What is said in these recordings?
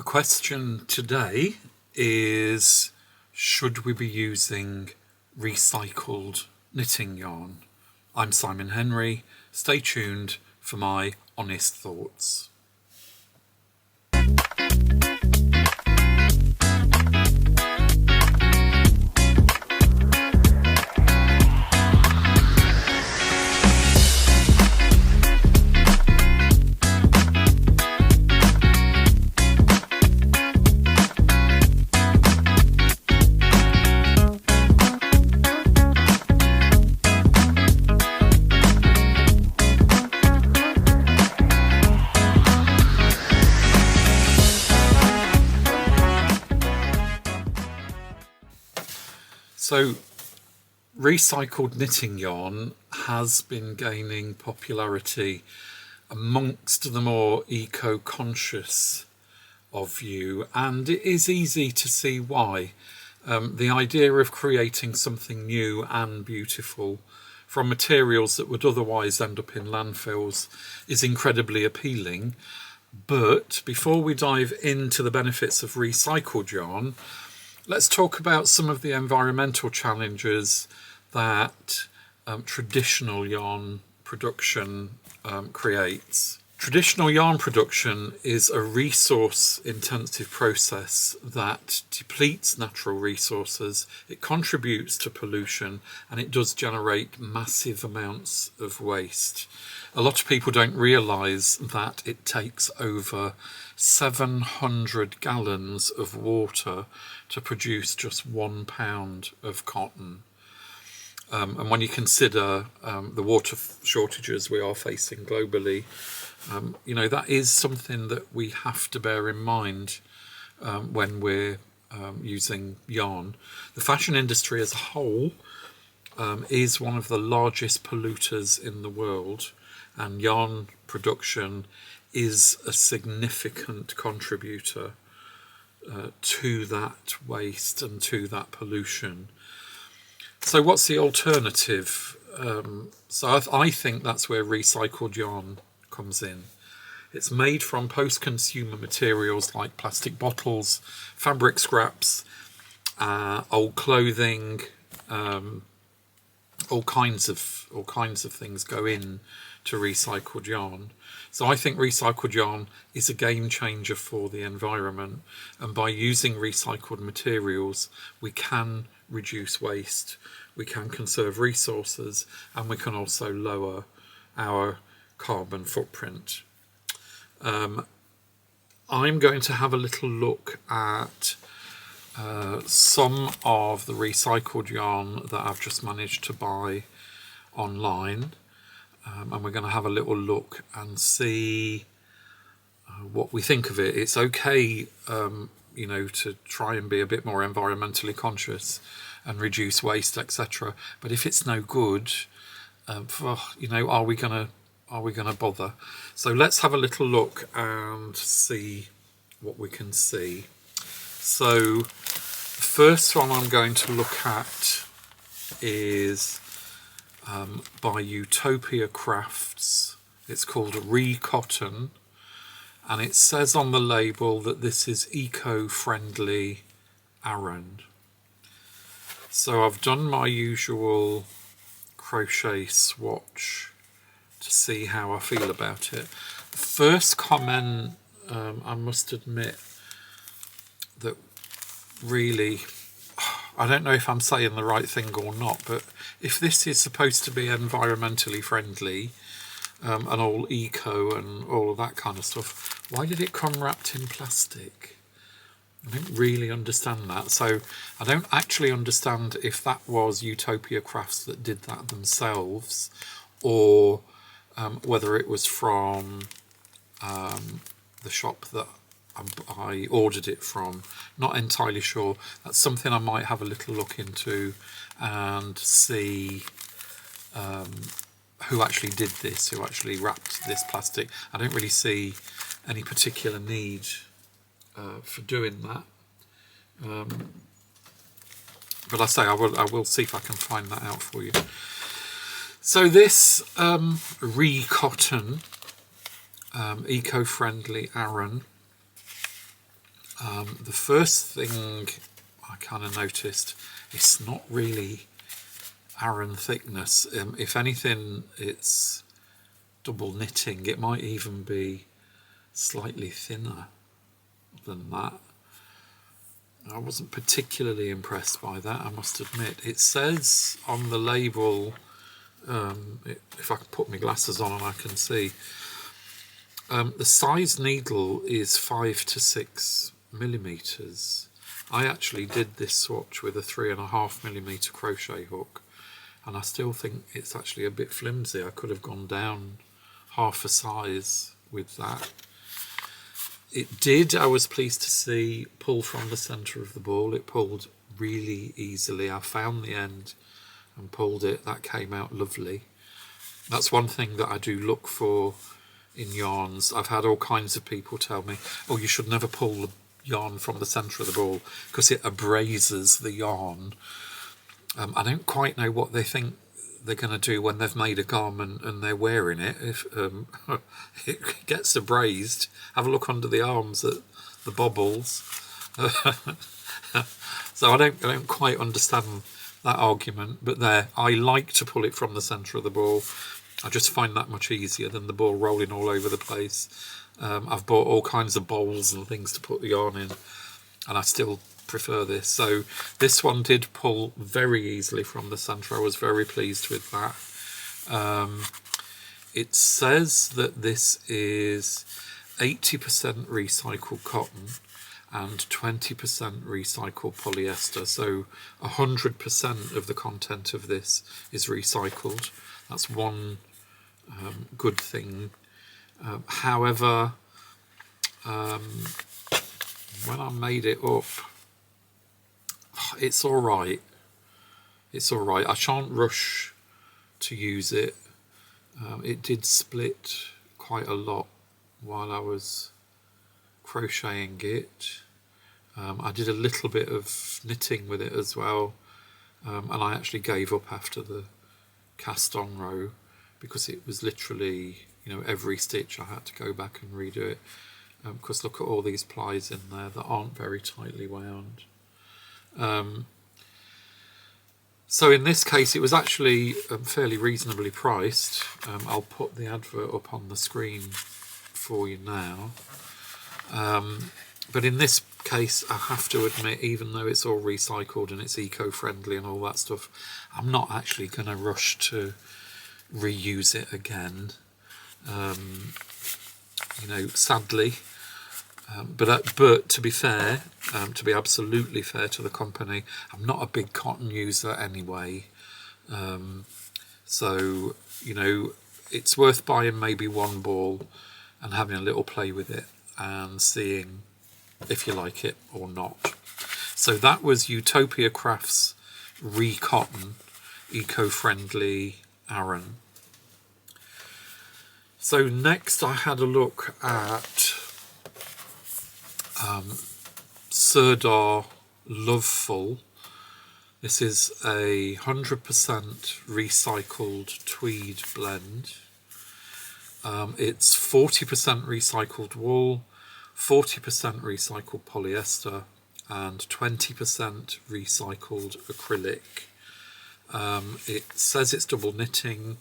The question today is, should we be using recycled knitting yarn? I'm Simon Henry. Stay tuned for my honest thoughts. So, recycled knitting yarn has been gaining popularity amongst the more eco-conscious of you, and it is easy to see why. The idea of creating something new and beautiful from materials that would otherwise end up in landfills is incredibly appealing. But before we dive into the benefits of recycled yarn, let's talk about some of the environmental challenges that traditional yarn production creates. Traditional yarn production is a resource-intensive process that depletes natural resources, it contributes to pollution, and it does generate massive amounts of waste. A lot of people don't realise that it takes over 700 gallons of water to produce just 1 pound of cotton. And when you consider the water shortages we are facing globally, that is something that we have to bear in mind when we're using yarn. The fashion industry as a whole is one of the largest polluters in the world, and yarn production is a significant contributor to that waste and to that pollution. So what's the alternative? So I think that's where recycled yarn comes in. It's made from post-consumer materials like plastic bottles, fabric scraps, old clothing, all kinds of things go in to recycled yarn. So I think recycled yarn is a game changer for the environment, and by using recycled materials we can reduce waste, we can conserve resources, and we can also lower our carbon footprint. I'm going to have a little look at some of the recycled yarn that I've just managed to buy online, and we're going to have a little look and see what we think of it. It's okay, to try and be a bit more environmentally conscious and reduce waste, etc. But if it's no good, are we gonna bother? So let's have a little look and see what we can see. So the first one I'm going to look at is by Utopia Crafts. It's called Re-Cotton, and it says on the label that this is eco-friendly Aran. So I've done my usual crochet swatch to see how I feel about it. The first comment, I must admit, that really, I don't know if I'm saying the right thing or not, but if this is supposed to be environmentally friendly and all eco and all of that kind of stuff, why did it come wrapped in plastic? I don't really understand that. So I don't actually understand if that was Utopia Crafts that did that themselves, or whether it was from the shop that I ordered it from. Not entirely sure. That's something I might have a little look into and see who actually did this, who actually wrapped this plastic. I don't really see any particular need for doing that, but I say I will see if I can find that out for you. So this Re-Cotton eco-friendly Aran The first thing I kind of noticed, it's not really Aran thickness. If anything, it's double knitting. It might even be slightly thinner than that. I wasn't particularly impressed by that, I must admit. It says on the label, if I can put my glasses on and I can see, the size needle is 5 to 6 millimeters. I actually did this swatch with a 3.5 millimeter crochet hook, and I still think it's actually a bit flimsy. I could have gone down half a size with that. It did, I was pleased to see, pull from the centre of the ball. It pulled really easily. I found the end and pulled it. That came out lovely. That's one thing that I do look for in yarns. I've had all kinds of people tell me, oh, you should never pull the yarn from the centre of the ball because it abrases the yarn. I don't quite know what they think they're going to do when they've made a garment and they're wearing it. If it gets abrased, have a look under the arms at the bobbles. So I don't quite understand that argument, but there, I like to pull it from the centre of the ball. I just find that much easier than the ball rolling all over the place. I've bought all kinds of bowls and things to put the yarn in, and I still prefer this. So this one did pull very easily from the centre. I was very pleased with that. It says that this is 80% recycled cotton and 20% recycled polyester. So 100% of the content of this is recycled. That's one good thing. However, when I made it up, it's all right. It's all right. I shan't rush to use it. It did split quite a lot while I was crocheting it. I did a little bit of knitting with it as well, and I actually gave up after the cast on row because it was literally, you know, every stitch I had to go back and redo it, because look at all these plies in there that aren't very tightly wound. So in this case it was actually fairly reasonably priced. I'll put the advert up on the screen for you now. But in this case, I have to admit, even though it's all recycled and it's eco-friendly and all that stuff, I'm not actually going to rush to reuse it again. You know, sadly. But to be fair, to be absolutely fair to the company, I'm not a big cotton user anyway. So, you know, it's worth buying maybe one ball and having a little play with it and seeing if you like it or not. So that was Utopia Crafts Re-Cotton Eco-Friendly Aran. So next I had a look at Sirdar Loveful. This is a 100% recycled tweed blend. It's 40% recycled wool, 40% recycled polyester, and 20% recycled acrylic. It says it's double knitting.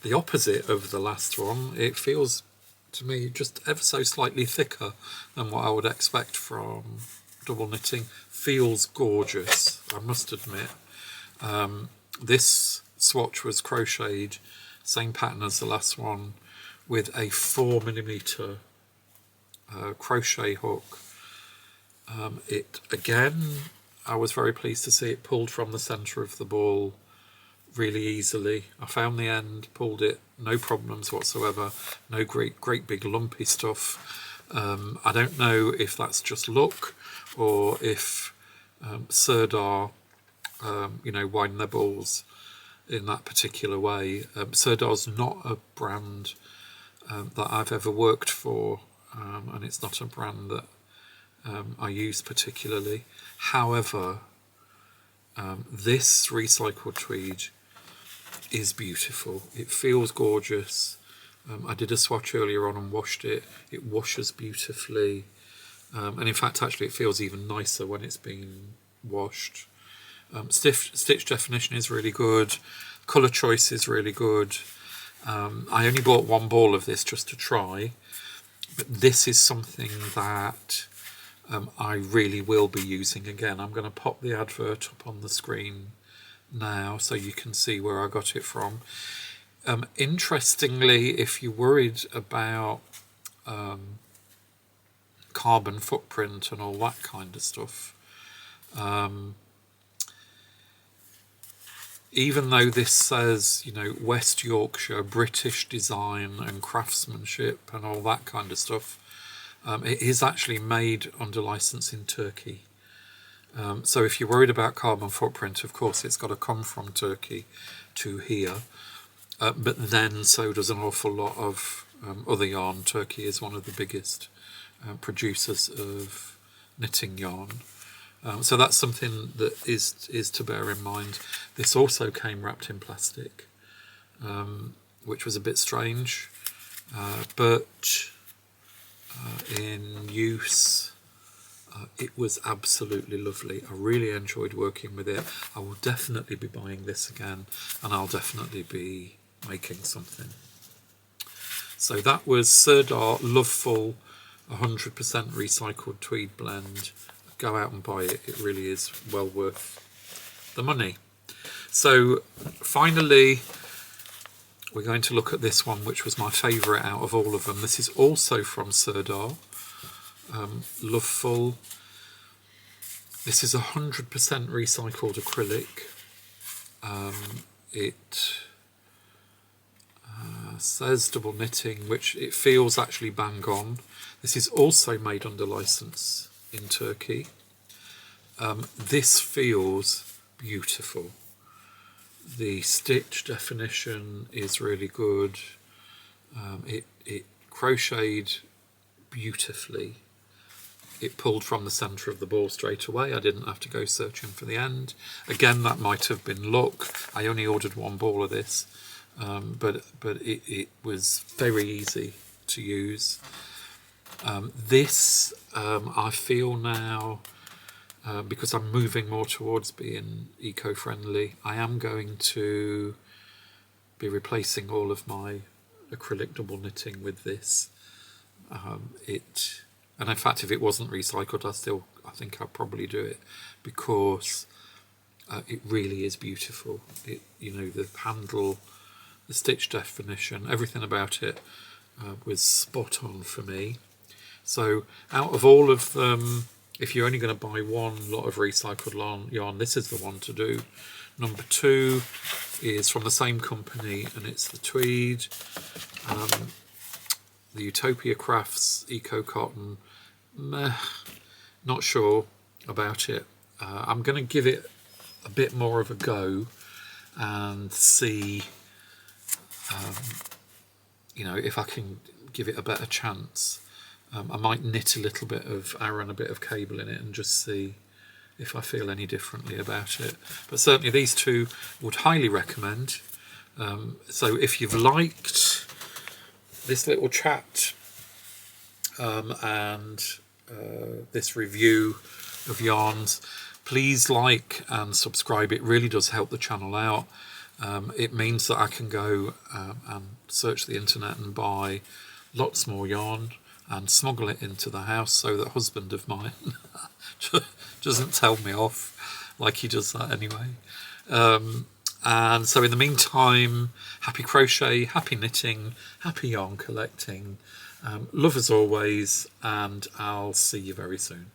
The opposite of the last one. It feels to me just ever so slightly thicker than what I would expect from double knitting. Feels gorgeous, I must admit. This swatch was crocheted, same pattern as the last one, with a 4mm crochet hook. It again, I was very pleased to see it pulled from the centre of the ball really easily. I found the end, pulled it, no problems whatsoever, no great big lumpy stuff. I don't know if that's just luck or if Sirdar, you know, wind their balls in that particular way. Sirdar's not a brand that I've ever worked for, and it's not a brand that I use particularly. However, this recycled tweed is beautiful. It feels gorgeous. I did a swatch earlier on and washed it. It washes beautifully. and in fact actually it feels even nicer when it's been washed. Stitch definition is really good, colour choice is really good. I only bought one ball of this just to try, but this is something that I really will be using again. I'm going to pop the advert up on the screen now so you can see where I got it from. Interestingly, if you're worried about carbon footprint and all that kind of stuff, even though this says, you know, West Yorkshire, British design and craftsmanship and all that kind of stuff, it is actually made under license in Turkey. So if you're worried about carbon footprint, of course, it's got to come from Turkey to here. But then so does an awful lot of other yarn. Turkey is one of the biggest producers of knitting yarn. So that's something that is to bear in mind. This also came wrapped in plastic, which was a bit strange, but in use it was absolutely lovely. I really enjoyed working with it. I will definitely be buying this again, and I'll definitely be making something. So that was Sirdar Loveful 100% recycled tweed blend. Go out and buy it. It really is well worth the money. So finally, we're going to look at this one, which was my favourite out of all of them. This is also from Sirdar, Loveful. This is 100% recycled acrylic. It says double knitting, which it feels actually bang on. This is also made under license in Turkey. This feels beautiful. The stitch definition is really good. It crocheted beautifully. It pulled from the centre of the ball straight away. I didn't have to go searching for the end. Again, that might have been luck. I only ordered one ball of this, but it was very easy to use. This I feel now, because I'm moving more towards being eco-friendly, I am going to be replacing all of my acrylic double knitting with this. And in fact, if it wasn't recycled, I think I'd probably do it, because it really is beautiful. You know, the handle, the stitch definition, everything about it was spot on for me. So out of all of them, if you're only going to buy one lot of recycled yarn, this is the one to do. Number 2 is from the same company, and it's the Tweed, the Utopia Crafts Eco Cotton. Not sure about it. I'm going to give it a bit more of a go and see, you know, if I can give it a better chance. I might knit a little bit of Aran, a bit of cable in it, and just see if I feel any differently about it. But certainly these two would highly recommend. So if you've liked this little chat and this review of yarns, please like and subscribe. It really does help the channel out. It means that I can go and search the internet and buy lots more yarn and smuggle it into the house, so that husband of mine doesn't tell me off, like he does that anyway. And so in the meantime, happy crochet, happy knitting, happy yarn collecting. Love as always, and I'll see you very soon.